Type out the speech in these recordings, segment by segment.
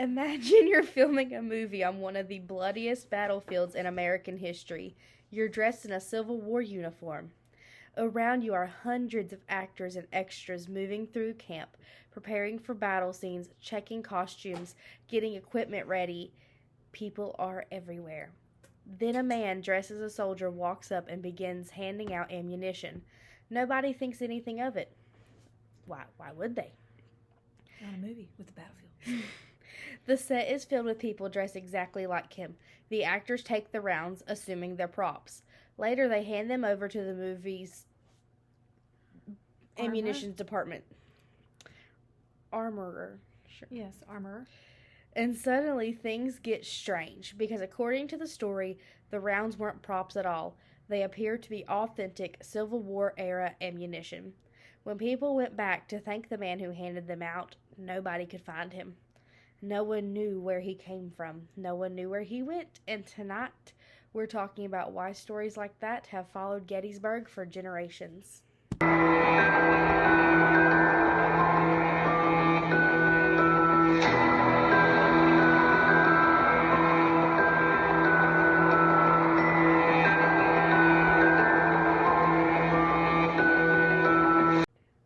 Imagine you're filming a movie on one of the bloodiest battlefields in American history. You're dressed in a Civil War uniform. Around you are hundreds of actors and extras moving through camp, preparing for battle scenes, checking costumes, getting equipment ready. People are everywhere. Then a man dressed as a soldier walks up and begins handing out ammunition. Nobody thinks anything of it. Why would they? On a movie with the battlefield. The set is filled with people dressed exactly like him. The actors take the rounds, assuming they're props. Later, they hand them over to the movie's ammunition department. Armorer. Sure. Yes, armorer. And suddenly, things get strange, because according to the story, the rounds weren't props at all. They appear to be authentic Civil War-era ammunition. When people went back to thank the man who handed them out, nobody could find him. No one knew where he came from. No one knew where he went. And tonight, we're talking about why stories like that have followed Gettysburg for generations.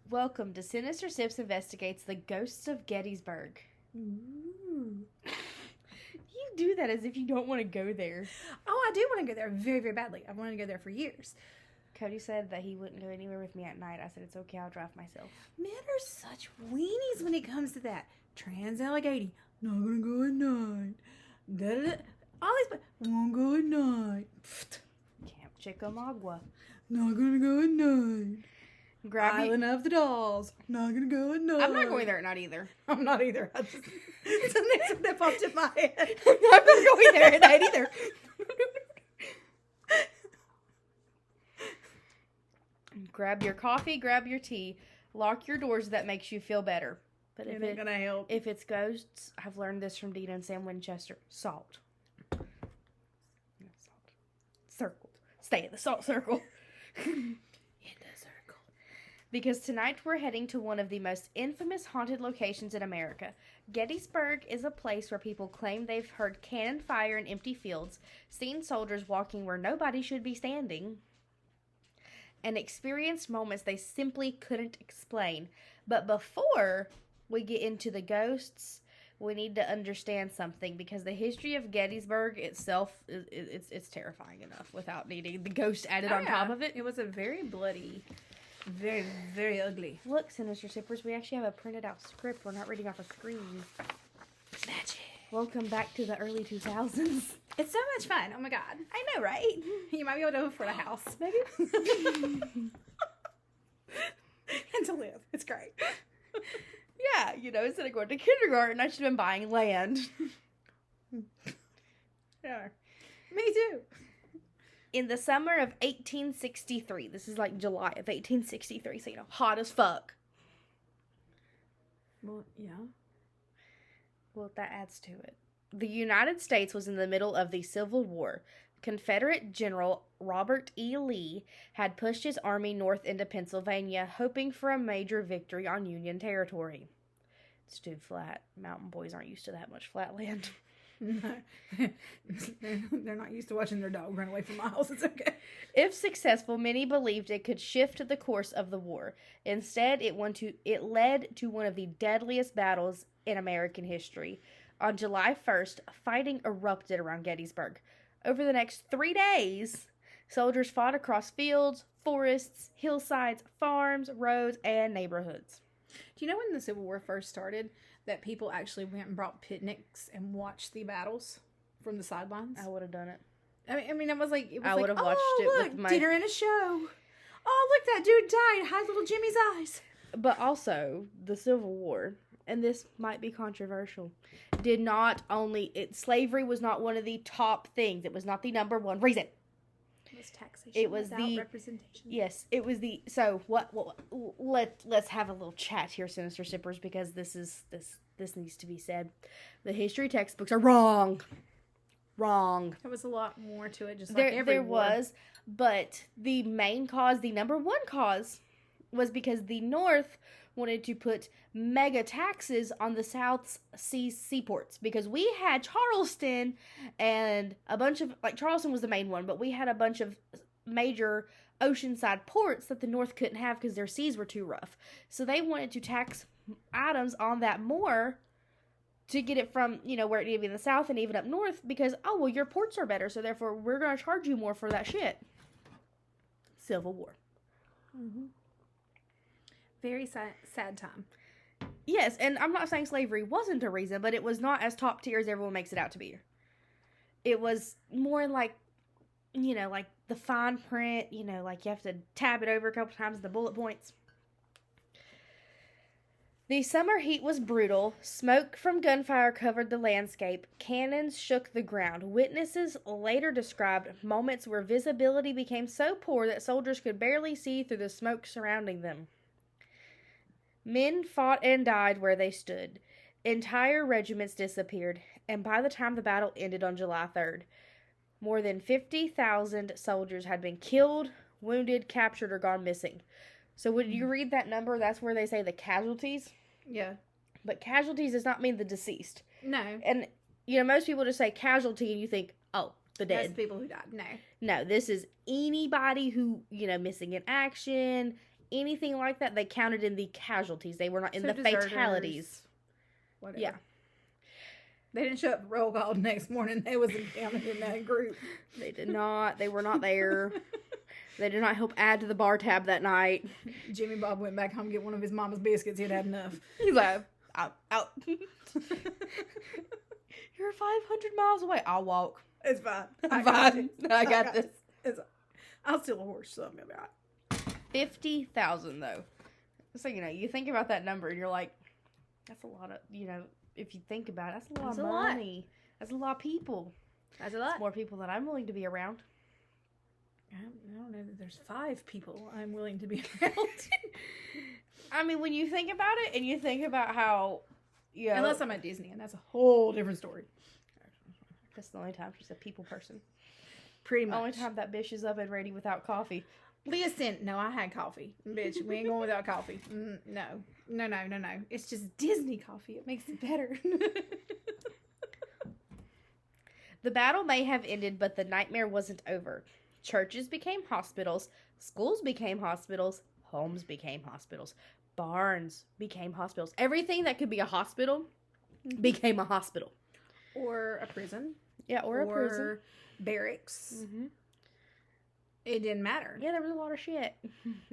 Welcome to Sinister Sips Investigates the Ghosts of Gettysburg. Ooh. You do that as if you don't want to go there. Oh, I do want to go there very, very badly. I've wanted to go there for years. Cody said that he wouldn't go anywhere with me at night. I said, it's okay, I'll drive myself. Men are such weenies when it comes to that. Trans-Allegheny, not gonna go at night. Da-da-da. All these, won't go at night. Camp Chickamauga. Not gonna go at night. Island You. of the Dolls, not gonna go at night. I'm not going there at night either. I'm not either. It's the next one that popped in my head. I'm not going there at night either. Grab your coffee, grab your tea, lock your doors. That makes you feel better. But It ain't gonna help. if it's ghosts, I've learned this from Dina and Sam Winchester. Salt. Salt. Circle. Stay in the salt circle. In the circle. Because tonight we're heading to one of the most infamous haunted locations in America. Gettysburg is a place where people claim they've heard cannon fire in empty fields, seen soldiers walking where nobody should be standing, and experienced moments they simply couldn't explain. But before we get into the ghosts, we need to understand something, because the history of Gettysburg itself, it's terrifying enough without needing the ghost added on top of it. It was a very bloody, very, very ugly. Look, Sinister Sippers, we actually have a printed out script. We're not reading off a screen. Magic. Welcome back to the early 2000s. It's so much fun. Oh my god. I know, right? You might be able to afford a house. Maybe. And to live. It's great. Yeah, instead of going to kindergarten, I should have been buying land. Yeah. Me too. In the summer of 1863, this is like July of 1863, so hot as fuck. Well, yeah. Well, that adds to it. The United States was in the middle of the Civil War. Confederate General Robert E. Lee had pushed his army north into Pennsylvania, hoping for a major victory on Union territory. It's too flat. Mountain boys aren't used to that much flat land. No. They're not used to watching their dog run away from miles. It's okay. If successful, many believed it could shift the course of the war. Instead, it led to one of the deadliest battles in American history. On July 1st, fighting erupted around Gettysburg. Over the next 3 days, soldiers fought across fields, forests, hillsides, farms, roads, and neighborhoods. Do you know when the Civil War first started that people actually went and brought picnics and watched the battles from the sidelines? I would have done it. I mean, it was like, I would have watched it look, with my dinner and a show. Oh, look, that dude died. Hide little Jimmy's eyes. But also, the Civil War, and this might be controversial, did not only... slavery was not one of the top things. It was not the number one reason. It was taxation. It was without the... representation. Yes, it was the... So, let's have a little chat here, Sinister Sippers, because this needs to be said. The history textbooks are wrong. Wrong. There was a lot more to it, just like every There war. was, but the main cause, the number one cause, was because the North wanted to put mega taxes on the South Sea seaports because we had Charleston and a bunch of, like, Charleston was the main one, but we had a bunch of major oceanside ports that the North couldn't have because their seas were too rough. So they wanted to tax items on that more to get it from, where it needed to be in the South and even up north because, oh, well, your ports are better, so therefore we're going to charge you more for that shit. Civil War. Mm-hmm. Very sad time. Yes, and I'm not saying slavery wasn't a reason, but it was not as top tier as everyone makes it out to be. It was more like, like the fine print, like you have to tab it over a couple times, the bullet points. The summer heat was brutal. Smoke from gunfire covered the landscape. Cannons shook the ground. Witnesses later described moments where visibility became so poor that soldiers could barely see through the smoke surrounding them. Men fought and died where they stood. Entire regiments disappeared, and by the time the battle ended on July 3rd, more than 50,000 soldiers had been killed, wounded, captured, or gone missing. So when you read that number, that's where they say the casualties. Yeah. But casualties does not mean the deceased. No. And, most people just say casualty and you think, oh, the dead. That's people who died. No. No, this is anybody who, missing in action, anything like that. They counted in the casualties. They were not in the fatalities. Whatever. Yeah. They didn't show up for roll call the next morning. They wasn't counted in that group. They did not. They were not there. They did not help add to the bar tab that night. Jimmy Bob went back home to get one of his mama's biscuits. He'd had enough. He's like, out. You're 500 miles away. I'll walk. It's fine. I got this. I'll steal a horse. So I'm about 50,000 though. So, you think about that number and you're like, that's a lot of, if you think about it, that's a lot of money. That's a lot of people. That's a lot. That's more people than I'm willing to be around. I don't know that there's 5 people I'm willing to be around. I mean, when you think about it, and you think about how, unless I'm at Disney, and that's a whole different story. That's the only time she's a people person. Pretty much. The only time that bitch is up and ready without coffee. Listen, no, I had coffee. Bitch, we ain't going without coffee. No. It's just Disney coffee. It makes it better. The battle may have ended, but the nightmare wasn't over. Churches became hospitals, schools became hospitals, homes became hospitals, barns became hospitals. Everything that could be a hospital became a hospital. Or a prison. Yeah, or a prison. Barracks. Mm-hmm. It didn't matter. Yeah, there was a lot of shit.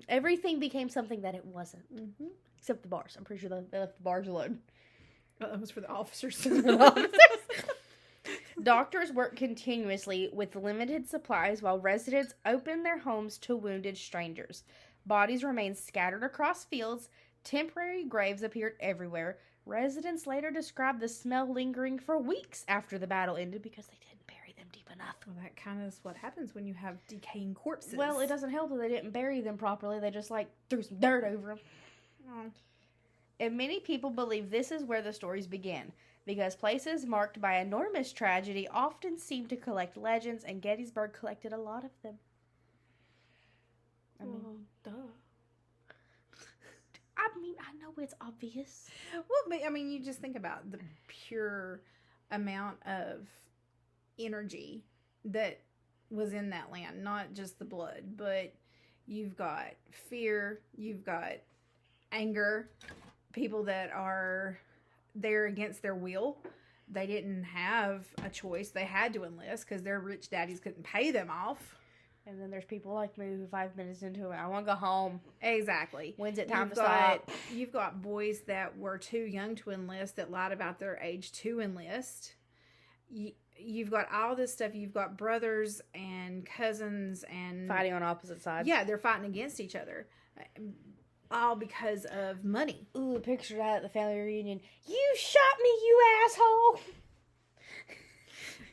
Everything became something that it wasn't. Mm-hmm. Except the bars. I'm pretty sure they left the bars alone. Well, that was for the officers. Doctors worked continuously with limited supplies while residents opened their homes to wounded strangers. Bodies remained scattered across fields. Temporary graves appeared everywhere. Residents later described the smell lingering for weeks after the battle ended because they didn't bury them deep enough. Well, that kind of is what happens when you have decaying corpses. Well, it doesn't help that they didn't bury them properly. They just, threw some dirt over them. Oh. And many people believe this is where the stories begin, because places marked by enormous tragedy often seem to collect legends, and Gettysburg collected a lot of them. I know it's obvious. Well, but, you just think about the pure amount of energy that was in that land. Not just the blood, but you've got fear, you've got anger, people that are there against their will. They didn't have a choice. They had to enlist because their rich daddies couldn't pay them off. And then there's people like me who 5 minutes into it, I want to go home. Exactly. When's it time to stop? You've got boys that were too young to enlist that lied about their age to enlist. You've got all this stuff. You've got brothers and cousins and fighting on opposite sides. Yeah, they're fighting against each other. All because of money. Ooh, picture that at the family reunion. You shot me, you asshole!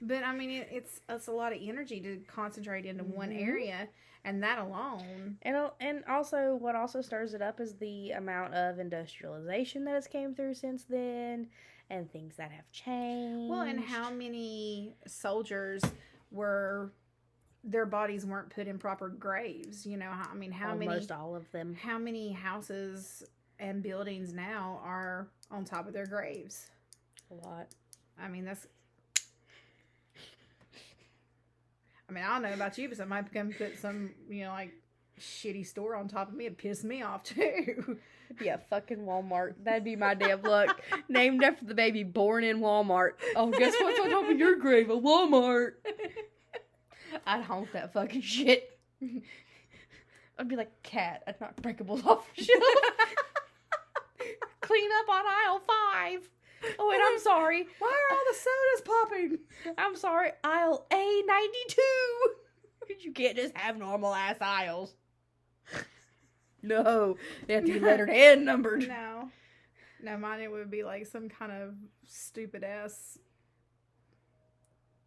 But, it's a lot of energy to concentrate into one area, and that alone. And also, what also stirs it up is the amount of industrialization that has came through since then, and things that have changed. Well, and how many soldiers their bodies weren't put in proper graves, how almost all of them. How many houses and buildings now are on top of their graves. A lot. I mean, I don't know about you, but somebody come put some, like, shitty store on top of me. It pissed me off, too. It'd be a fucking Walmart. That'd be my damn luck. Named after the baby born in Walmart. Oh, guess what's on top of your grave? A Walmart. I'd honk that fucking shit. I'd be like, cat. I'd knock breakables off the shelf. Clean up on aisle 5. Oh, wait, I'm sorry. Why are all the sodas popping? I'm sorry, aisle A92. You can't just have normal ass aisles. No, they have to be lettered and numbered. No, mine it would be like some kind of stupid ass,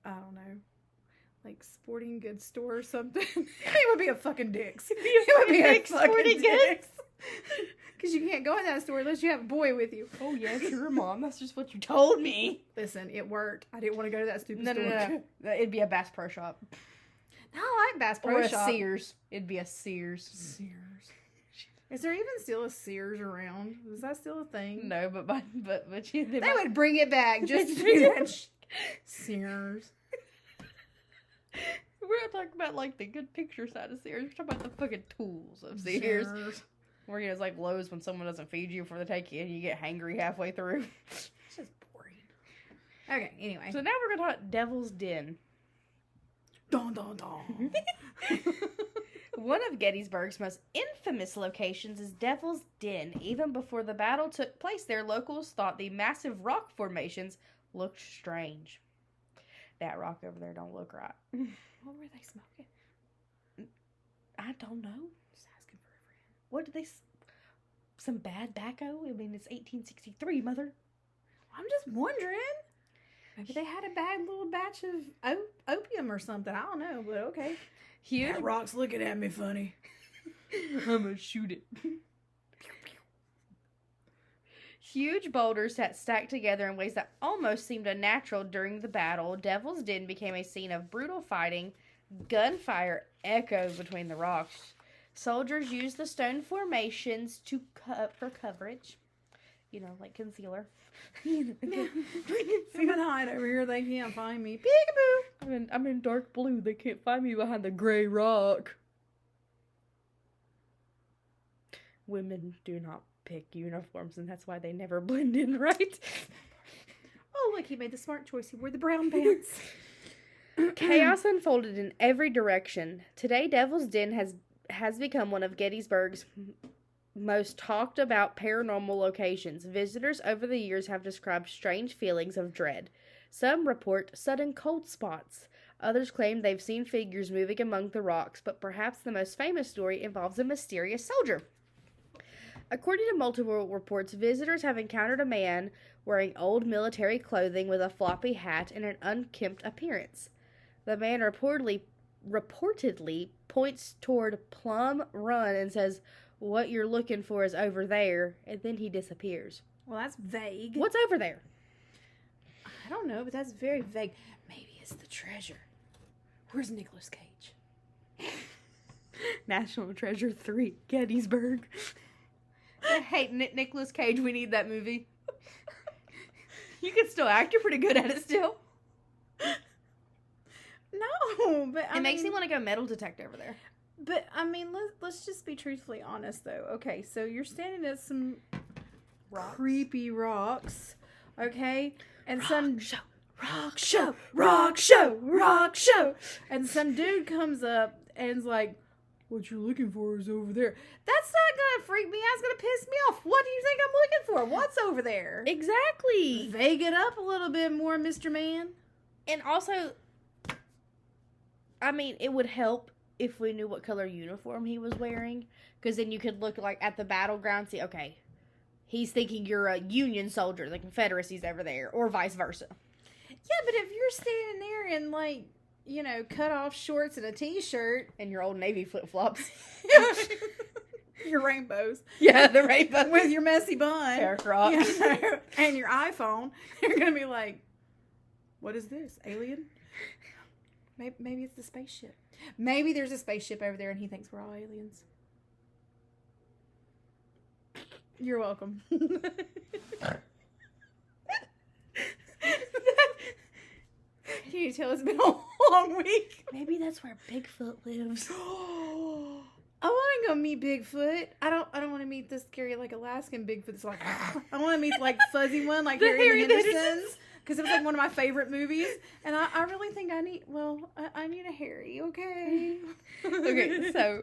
I don't know, like sporting goods store or something. It would be a fucking Dick's. It would be a fucking Dick's. Because you can't go in that store unless you have a boy with you. Oh, yeah, sure, Mom. That's just what you told me. Listen, it worked. I didn't want to go to that stupid store. No. It'd be a Bass Pro Shop. I like Bass Pro Shop. Or a Sears. It'd be a Sears. Is there even still a Sears around? Is that still a thing? No, but they would bring it back just to do that. Sears. We're not talking about, like, the good picture side of Sears. We're talking about the fucking tools of Sears. Where, it's like Lowe's when someone doesn't feed you before they take you and you get hangry halfway through. It's just boring. Okay, anyway. So now we're going to talk Devil's Den. Dun, dun, dun. One of Gettysburg's most infamous locations is Devil's Den. Even before the battle took place there, locals thought the massive rock formations looked strange. That rock over there don't look right. What were they smoking? I don't know. Just asking for a friend. What did they... Some bad tobacco? I mean, it's 1863, mother. I'm just wondering. Maybe they had a bad little batch of opium or something. I don't know, but okay. Huge. That rock's looking at me funny. I'm gonna shoot it. Huge boulders sat stacked together in ways that almost seemed unnatural during the battle. Devil's Den became a scene of brutal fighting. Gunfire echoed between the rocks. Soldiers used the stone formations for coverage. Like concealer. Someone hide over here. They can't find me. Peekaboo. I'm in dark blue. They can't find me behind the gray rock. Women do not pick uniforms, and that's why they never blend in, right? Oh, look, he made the smart choice. He wore the brown pants. Chaos unfolded in every direction. Today, Devil's Den has become one of Gettysburg's most talked about paranormal locations. Visitors over the years have described strange feelings of dread. Some report sudden cold spots. Others claim they've seen figures moving among the rocks, but perhaps the most famous story involves a mysterious soldier. According to multiple reports, visitors have encountered a man wearing old military clothing with a floppy hat and an unkempt appearance. The man reportedly points toward Plum Run and says, "What you're looking for is over there," and then he disappears. Well, that's vague. What's over there? I don't know, but that's very vague. Maybe it's the treasure. Where's Nicolas Cage? National Treasure 3, Gettysburg. I hate Nicolas Cage. We need that movie. You can still act. You're pretty good at it still. No, but it makes me want to go metal detector over there. But, I mean, let's just be truthfully honest, though. Okay, so you're standing at some creepy rocks, okay? And rock show. And some dude comes up and is like, "What you're looking for is over there." That's not gonna freak me out. It's gonna piss me off. What do you think I'm looking for? What's over there? Exactly. Vague it up a little bit more, Mr. Man. And also, I mean, it would help if we knew what color uniform he was wearing, because then you could look like at the battleground, see, okay, he's thinking you're a Union soldier, the Confederacy's over there, or vice versa. Yeah, but if you're standing there in, like, cut off shorts and a t-shirt and your old Navy flip-flops, your rainbows, yeah, the rainbow with your messy bun, hair crocs, and your iPhone, you're gonna be like, "What is this, alien?" Maybe it's the spaceship. Maybe there's a spaceship over there and he thinks we're all aliens. You're welcome. Can you tell it's been a long week? Maybe that's where Bigfoot lives. I want to go meet Bigfoot. I don't want to meet this scary like Alaskan Bigfoot. It's like I want to meet like fuzzy one like Harry and the Hendersons, because it was like one of my favorite movies. And I really think I need a Harry. Okay. Okay, so.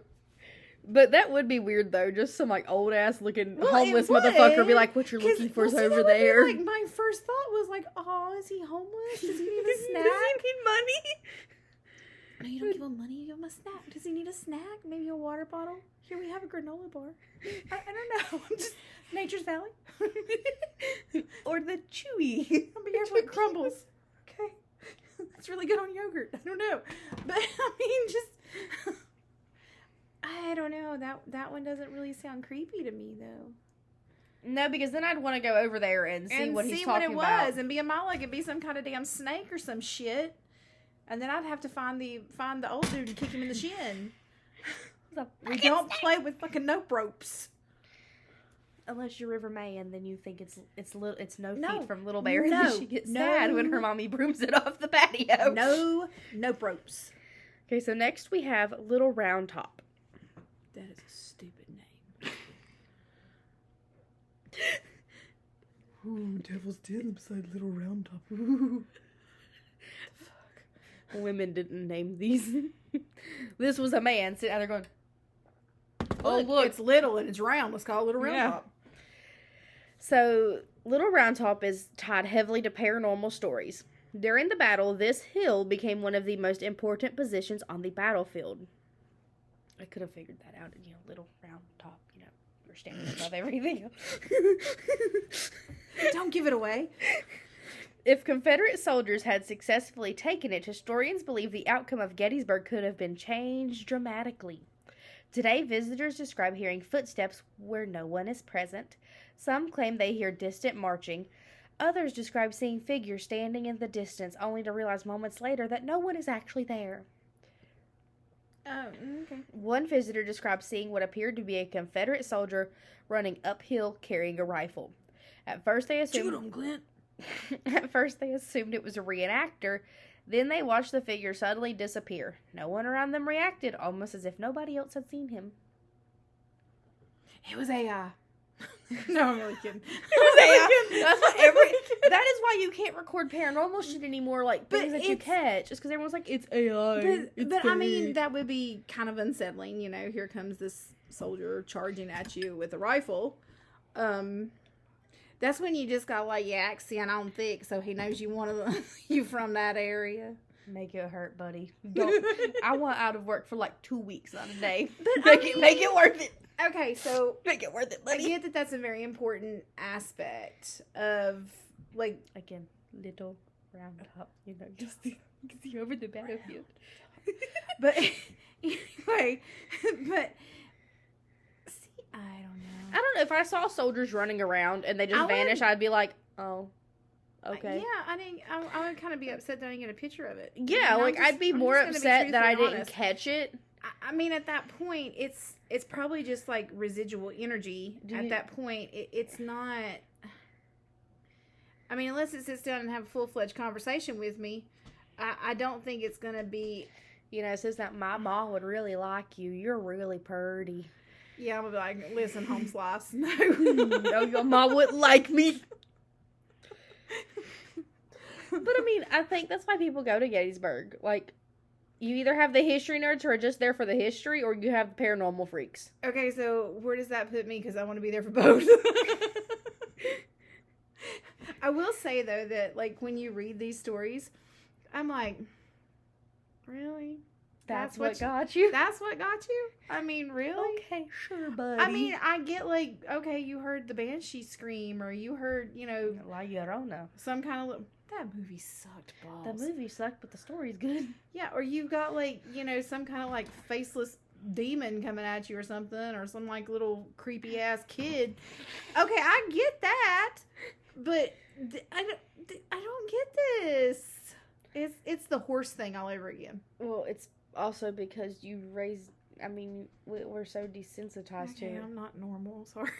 But that would be weird though. Just some like old ass looking homeless it would, motherfucker be like, "What you're looking for is over there." Like my first thought was like, "Oh, is he homeless? Does he need a snack? Does he need money?" No, you don't give him money. You give him a snack. Does he need a snack? Maybe a water bottle. Here we have a granola bar. I don't know. I'm just Nature's Valley. Or the Chewy. Be careful it crumbles. Okay, it's really good on yogurt. I don't know, but I mean, just. I don't know. That one doesn't really sound creepy to me, though. No, because then I'd want to go over there and see what he's talking about. And see what it was, and be a mile like it'd be some kind of damn snake or some shit. And then I'd have to find the old dude and kick him in the shin. We don't play with fucking nope ropes. Unless you're River May, and then you think it's no feet from Little Bear, no, and she gets sad when her mommy brooms it off the patio. No nope ropes. Okay, so next we have Little Round Top. That is a stupid name. Ooh, Devil's Den beside Little Round Top. Ooh. Fuck. Women didn't name these. This was a man sitting out there going, "Oh, look, it's little and it's round. Let's call it Little Round Top." So, Little Round Top is tied heavily to paranormal stories. During the battle, this hill became one of the most important positions on the battlefield. I could have figured that out. Little Round Top, you're standing above everything else. Don't give it away. If Confederate soldiers had successfully taken it, historians believe the outcome of Gettysburg could have been changed dramatically. Today, visitors describe hearing footsteps where no one is present. Some claim they hear distant marching. Others describe seeing figures standing in the distance, only to realize moments later that no one is actually there. Oh, okay. One visitor described seeing what appeared to be a Confederate soldier running uphill carrying a rifle. At first they assumed Shoot him, Clint. At first they assumed it was a reenactor. Then they watched the figure suddenly disappear. No one around them reacted, almost as if nobody else had seen him. It was AI. No, I'm really kidding. That is why you can't record paranormal shit anymore, like things that you catch. It's because everyone's like, it's AI. But I mean, that would be kind of unsettling. Here comes this soldier charging at you with a rifle. That's when you just got like your accent on thick, so he knows you from that area. Make it hurt, buddy. Don't. I want out of work for like 2 weeks on a day. But make it worth it. Okay, so make it worth it, buddy. I get that that's a very important aspect of like again, Little Round Top. Just see over the battlefield. But anyway, but see, I don't know. I don't know if I saw soldiers running around and they just vanish. I'd be like, oh. Okay. Yeah, I would kind of be upset that I didn't get a picture of it. Yeah, I'd be more upset that I didn't catch it. I mean, at that point, it's probably just like residual energy. That point, it's not. I mean, unless it sits down and have a full-fledged conversation with me, I don't think it's gonna be. It says that my mom would really like you. You're really pretty. Yeah, I'm gonna be like, listen, home slice. No, no, your mom wouldn't like me. But I mean, I think that's why people go to Gettysburg. Like, you either have the history nerds who are just there for the history, or you have the paranormal freaks. Okay, so where does that put me? Because I want to be there for both. I will say, though, that, like, when you read these stories, I'm like, really? That's what got you? That's what got you? I mean, really? Okay, sure, buddy. I mean, I get, like, okay, you heard the banshee scream, or you heard, La Llorona. Some kind of... That movie sucked balls. The movie sucked, but the story's good. Yeah, or you've got, like, some kind of, like, faceless demon coming at you or something, or some, like, little creepy-ass kid. Okay, I get that, but I don't get this. It's the horse thing all over again. Well, it's also because you raised... I mean, we're so desensitized to it. I'm not normal. Sorry.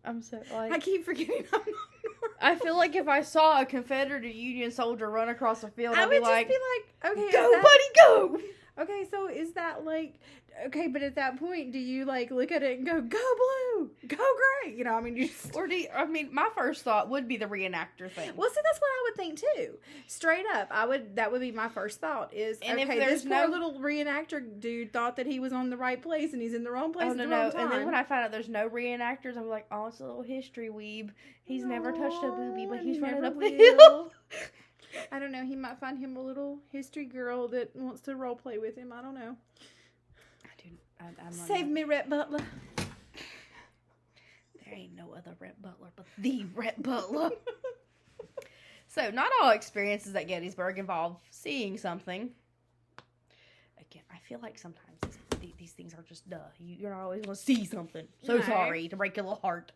I'm so, like... I keep forgetting I'm not normal. I feel like if I saw a Confederate or Union soldier run across the field, I'd be like... okay, go, buddy, go! Okay, so is that like... Okay, but at that point, do you, like, look at it and go blue, go gray? You know, I mean, you just... Or my first thought would be the reenactor thing. Well, see, that's what I would think, too. Straight up, that would be my first thought is, and okay, if there's this poor little reenactor dude thought that he was on the right place, and he's in the wrong place at the wrong time. And then when I found out there's no reenactors, I'm like, oh, it's a little history weeb. He's never touched a boobie, but he's running up the hill. I don't know, he might find him a little history girl that wants to role play with him. I don't know. I'm Save me, Rhett Butler. There ain't no other Rhett Butler but the Rhett Butler. So, not all experiences at Gettysburg involve seeing something. Again, I feel like sometimes these things are just duh. You're not always going to see something. So sorry to break your little heart.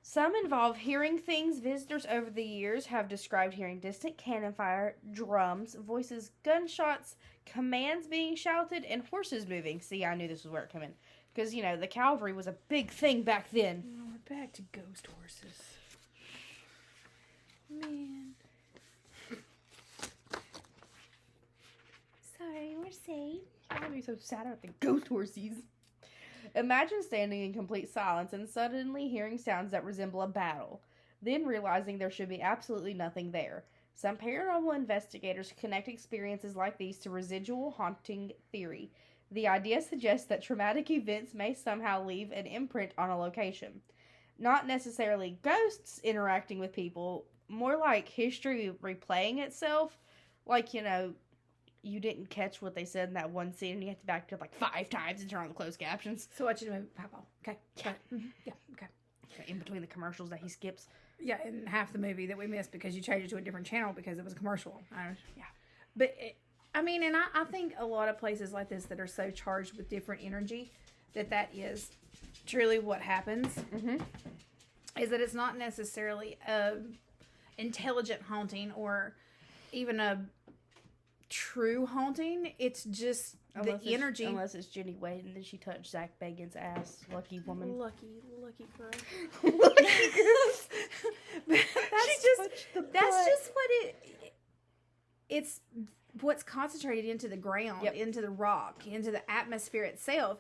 Some involve hearing things. Visitors over the years have described hearing distant cannon fire, drums, voices, gunshots, commands being shouted, and horses moving. See, I knew this was where it came in. Because, the cavalry was a big thing back then. Oh, we're back to ghost horses. Man. Sorry, we're safe. I'd be so sad about the ghost horses. Imagine standing in complete silence and suddenly hearing sounds that resemble a battle, then realizing there should be absolutely nothing there. Some paranormal investigators connect experiences like these to residual haunting theory. The idea suggests that traumatic events may somehow leave an imprint on a location. Not necessarily ghosts interacting with people, more like history replaying itself. Like, you didn't catch what they said in that one scene, and you have to back it up like 5 times and turn on the closed captions. So watch it move. Okay. Yeah. Mm-hmm. Yeah. Okay. In between the commercials that he skips. Yeah, and half the movie that we missed because you changed it to a different channel because it was a commercial. Yeah. But, I think a lot of places like this that are so charged with different energy, that is truly what happens. Mm-hmm. Is that it's not necessarily a intelligent haunting or even a true haunting. It's just the energy. Unless it's Jenny Wade and then she touched Zach Bagans' ass. Lucky woman. Lucky girl. Lucky girl. That's just what it's what's concentrated into the ground, yep. into the rock, into the atmosphere itself.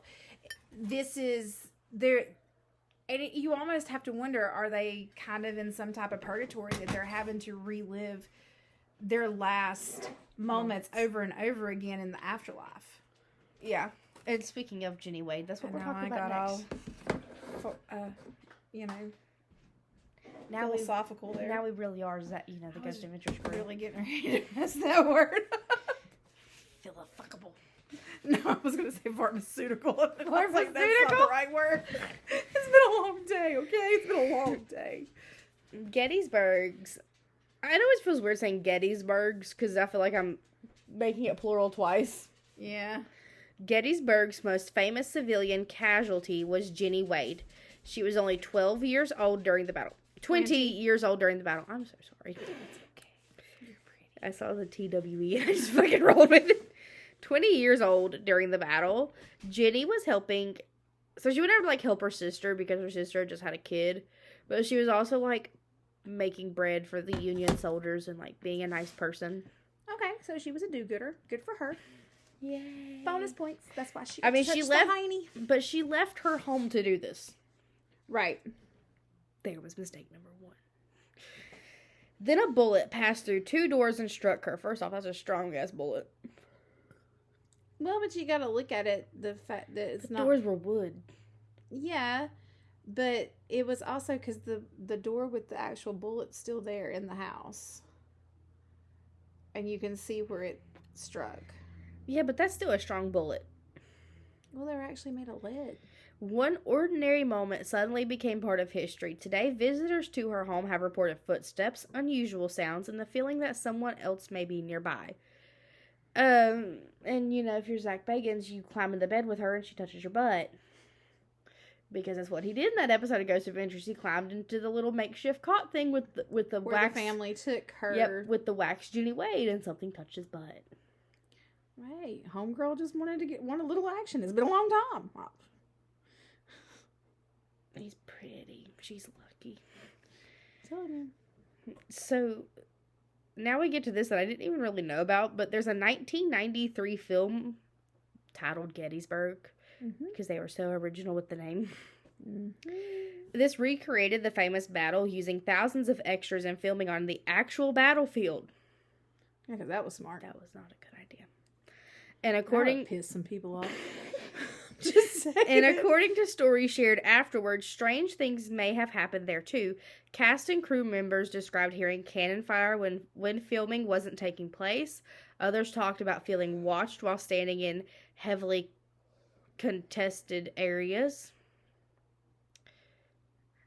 This is there. And you almost have to wonder, are they kind of in some type of purgatory that they're having to relive their last moments over and over again in the afterlife? Yeah. And speaking of Jenny Wade, that's what we're talking about next. Now philosophical there. Now we really are, the Ghost Adventures crew. Really getting ready to mess that word. Philofuckable. No, I was going to say pharmaceutical. Pharmaceutical? Like, that's not the right word. It's been a long day, okay? It's been a long day. Gettysburg's. I know it feels weird saying Gettysburg's because I feel like I'm making it plural twice. Yeah. Gettysburg's most famous civilian casualty was Jenny Wade. She was only 12 years old during the battle. 20 years old during the battle. I'm so sorry. It's okay. You're pretty. I saw the TWE. I just fucking rolled with it. 20 years old during the battle. Jenny was helping. So she would never help her sister because her sister just had a kid. But she was also making bread for the Union soldiers and being a nice person. Okay, so she was a do-gooder. Good for her. Yay. Bonus points. That's why she. She left. But she left her home to do this. Right. There was mistake number 1. Then a bullet passed through 2 doors and struck her. First off, that's a strong ass bullet. Well, but you gotta look at it. The fact that it's the not. Doors were wood. Yeah. But it was also because the door with the actual bullet's still there in the house. And you can see where it struck. Yeah, but that's still a strong bullet. Well, they were actually made of lead. One ordinary moment suddenly became part of history. Today, visitors to her home have reported footsteps, unusual sounds, and the feeling that someone else may be nearby. And, if you're Zach Bagans, you climb into bed with her and she touches your butt. Because that's what he did in that episode of Ghost Adventures. He climbed into the little makeshift cot thing with the where wax. The family took her. Yep, with the wax Jenny Wade, and something touched his butt. Hey, homegirl just want a little action. It's been a long time. He's pretty. She's lucky. Tell him. So now we get to this that I didn't even really know about, but there's a 1993 film titled Gettysburg because they were so original with the name. This recreated the famous battle using thousands of extras and filming on the actual battlefield. Yeah, because that was smart. That was not a good idea. And according piss some people off. Just saying. And according to stories shared afterwards, strange things may have happened there too. Cast and crew members described hearing cannon fire when filming wasn't taking place. Others talked about feeling watched while standing in heavily contested areas.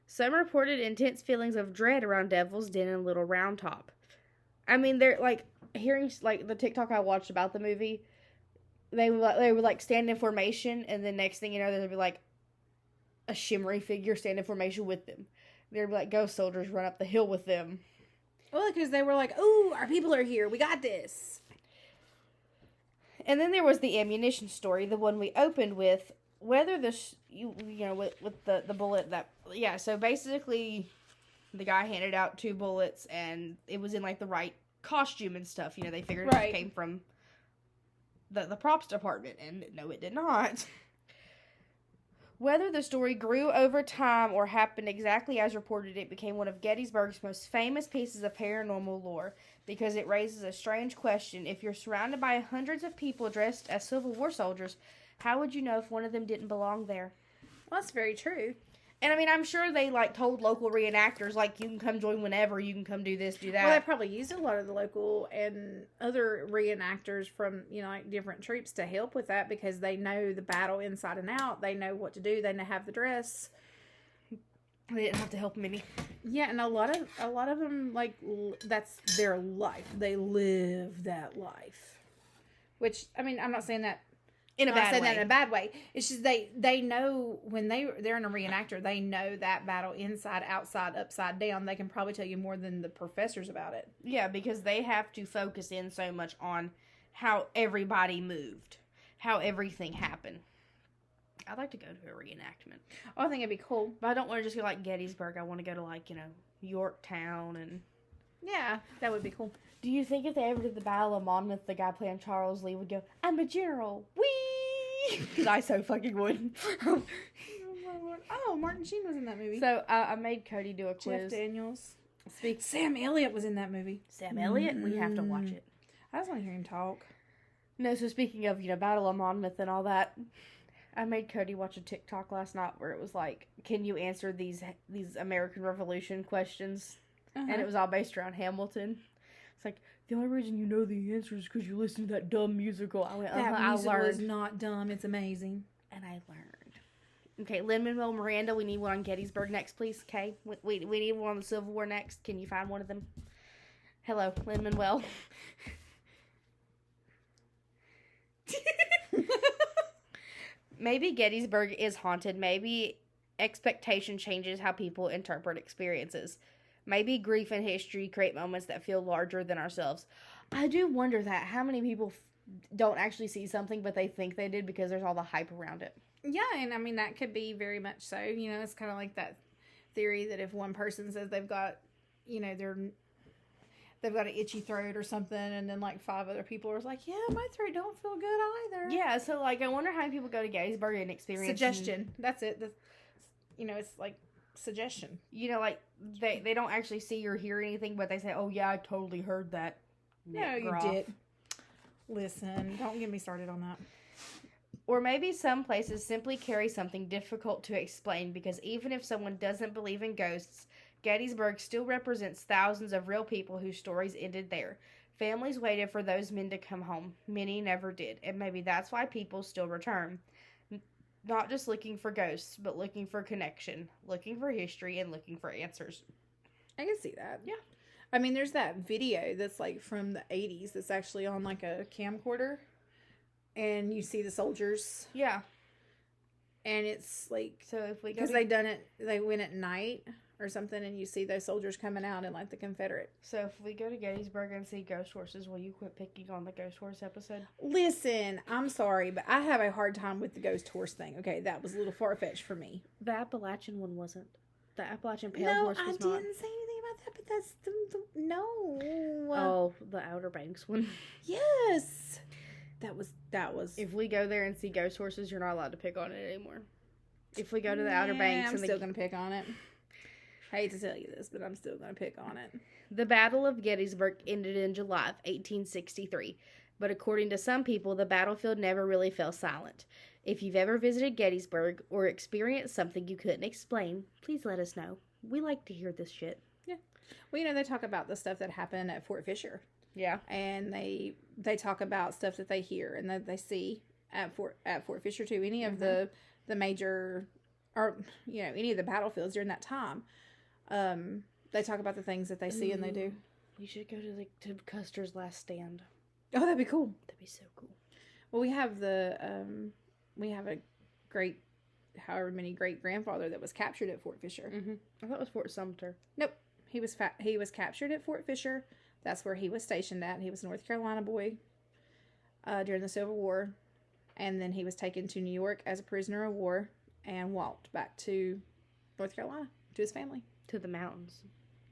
Some reported intense feelings of dread around Devil's Den and Little Round Top. I mean, they're like hearing like the TikTok I watched about the movie. They would like stand in formation, and then next thing you know, there'd be like a shimmery figure stand in formation with them. There'd be like ghost soldiers run up the hill with them. Well, because they were like, "Ooh, our people are here. We got this." And then there was the ammunition story, the one we opened with. Whether with the bullet that so basically, the guy handed out 2 bullets, and it was in like the right costume and stuff. They figured it came from the props department, and no, it did not. Whether the story grew over time or happened exactly as reported, it became one of Gettysburg's most famous pieces of paranormal lore because it raises a strange question. If you're surrounded by hundreds of people dressed as Civil War soldiers, how would you know if one of them didn't belong there? Well, that's very true. And I mean, I'm sure they told local reenactors, you can come join whenever, you can come do this, do that. Well, they probably used a lot of the local and other reenactors from, different troops to help with that because they know the battle inside and out. They know what to do. They have the dress. They didn't have to help them any. Yeah, and a lot of them, that's their life. They live that life. Which, I mean, I'm not saying that in a bad way. It's just they know when they're in a reenactor, they know that battle inside, outside, upside down. They can probably tell you more than the professors about it. Yeah, because they have to focus in so much on how everybody moved, how everything happened. I'd like to go to a reenactment. Oh, I think it'd be cool. But I don't want to just go Gettysburg. I want to go to Yorktown and... Yeah, that would be cool. Do you think if they ever did the Battle of Monmouth, the guy playing Charles Lee would go, "I'm a general, wee!" Because I so fucking would. Oh, Martin Sheen was in that movie. So I made Cody do a quiz. Jeff Daniels. Sam Elliott was in that movie. Sam Elliott? We have to watch it. I just want to hear him talk. No, so speaking of, Battle of Monmouth and all that, I made Cody watch a TikTok last night where it was like, can you answer these American Revolution questions? And it was all based around Hamilton. It's like, the only reason you know the answer is because you listened to that dumb musical. I went, that musical is not dumb. It's amazing. And I learned. Okay, Lin-Manuel Miranda, we need one on Gettysburg next, please. Okay, we need one on the Civil War next. Can you find one of them? Hello, Lin-Manuel. Maybe Gettysburg is haunted. Maybe expectation changes how people interpret experiences. Maybe grief and history create moments that feel larger than ourselves. I do wonder that. How many people don't actually see something, but they think they did because there's all the hype around it. Yeah, and I mean, that could be very much so. It's kind of like that theory that if one person says they've got, they've got an itchy throat or something, and then 5 other people are like, yeah, my throat don't feel good either. Yeah, so I wonder how many people go to Gettysburg and experience... Suggestion. That's it. It's suggestion. They don't actually see or hear anything, but they say, oh yeah, I totally heard that. No, you did. Listen, don't get me started on that. Or maybe some places simply carry something difficult to explain because even if someone doesn't believe in ghosts, Gettysburg still represents thousands of real people whose stories ended there. Families waited for those men to come home. Many never did, and maybe that's why people still return. Not just looking for ghosts, but looking for connection, looking for history, and looking for answers. I can see that. Yeah. I mean, there's that video that's from the 80s that's actually on a camcorder. And you see the soldiers. Yeah. And it's so if we go because they went at night or something, and you see those soldiers coming out in like the Confederate. So if we go to Gettysburg and see ghost horses, will you quit picking on the ghost horse episode? Listen, I'm sorry, but I have a hard time with the ghost horse thing. Okay, that was a little far-fetched for me. The Appalachian one wasn't. The Appalachian pale No, horse I was didn't not. say anything about that, but that's no. Oh, the Outer Banks one. Yes. That was. If we go there and see ghost horses, you're not allowed to pick on it anymore. If we go to the Outer Banks, I'm still gonna pick on it. I hate to tell you this, but I'm still gonna pick on it. The Battle of Gettysburg ended in July of 1863, but according to some people, the battlefield never really fell silent. If you've ever visited Gettysburg or experienced something you couldn't explain, please let us know. We like to hear this shit. Yeah. Well, you know, they talk about the stuff that happened at Fort Fisher. Yeah. And they talk about stuff that they hear and that they see at Fort Fisher too. Any of the major, or you know, any of the battlefields during that time. They talk about the things that they see and they do. We should go to Custer's Last Stand. Oh, that'd be cool. That'd be so cool. Well, we have a great, however many great grandfather that was captured at Fort Fisher. Mm-hmm. I thought it was Fort Sumter. Nope, he was captured at Fort Fisher. That's where he was stationed at. He was a North Carolina boy during the Civil War, and then he was taken to New York as a prisoner of war and walked back to North Carolina to his family. To the mountains.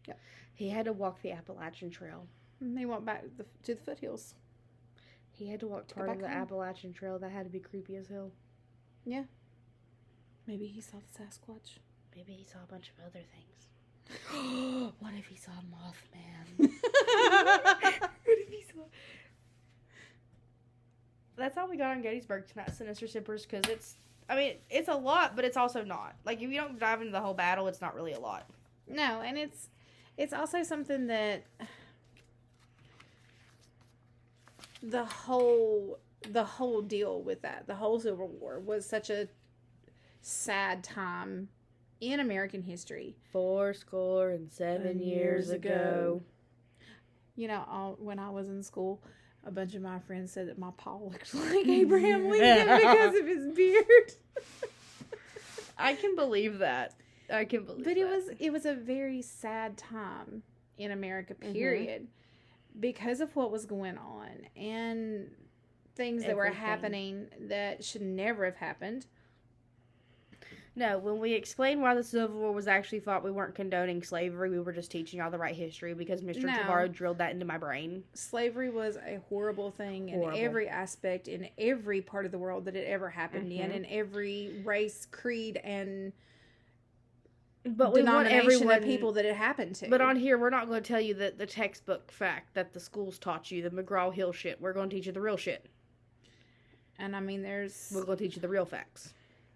Yep. He had to walk the Appalachian Trail. And he went back to the foothills. He had to walk part of the Appalachian Trail. That had to be creepy as hell. Yeah. Maybe he saw the Sasquatch. Maybe he saw a bunch of other things. What if he saw Mothman? What if he saw... That's all we got on Gettysburg tonight, Sinister Sippers, because it's a lot, but it's also not. Like, if you don't dive into the whole battle, it's not really a lot. No, and it's also something that the whole deal with that, the whole Civil War was such a sad time in American history. 77 years ago. You know, when I was in school, a bunch of my friends said that my pa looked like Abraham Lincoln because of his beard. I can believe that. But it was a very sad time in America, period, because of what was going on and things that were happening that should never have happened. No, when we explained why the Civil War was actually fought, we weren't condoning slavery. We were just teaching y'all the right history because Mr. Tavaro drilled that into my brain. Slavery was a horrible thing in every aspect, in every part of the world that it ever happened in every race, creed, and denomination of people that it happened to. But on here, we're not going to tell you the textbook fact that the schools taught you, the McGraw-Hill shit. We're going to teach you the real shit. And I mean, we're going to teach you the real facts.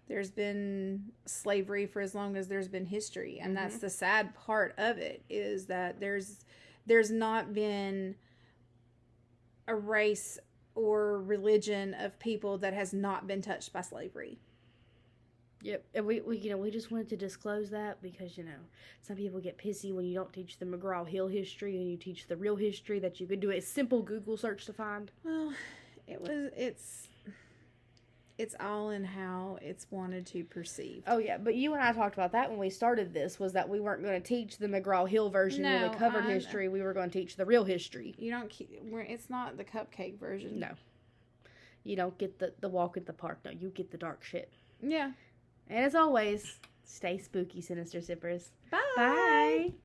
There's been slavery for as long as there's been history. And that's the sad part of it, is that there's not been a race or religion of people that has not been touched by slavery. Yep. And we just wanted to disclose that because, some people get pissy when you don't teach the McGraw-Hill history and you teach the real history that you could do a simple Google search to find. Well, it's all in how it's wanted to perceive. Oh, yeah. But you and I talked about that when we started this, was that we weren't going to teach the McGraw-Hill version when we covered history. We were going to teach the real history. It's not the cupcake version. No. You don't get the walk in the park. No, you get the dark shit. Yeah. And as always, stay spooky, Sinister Sippers. Bye. Bye.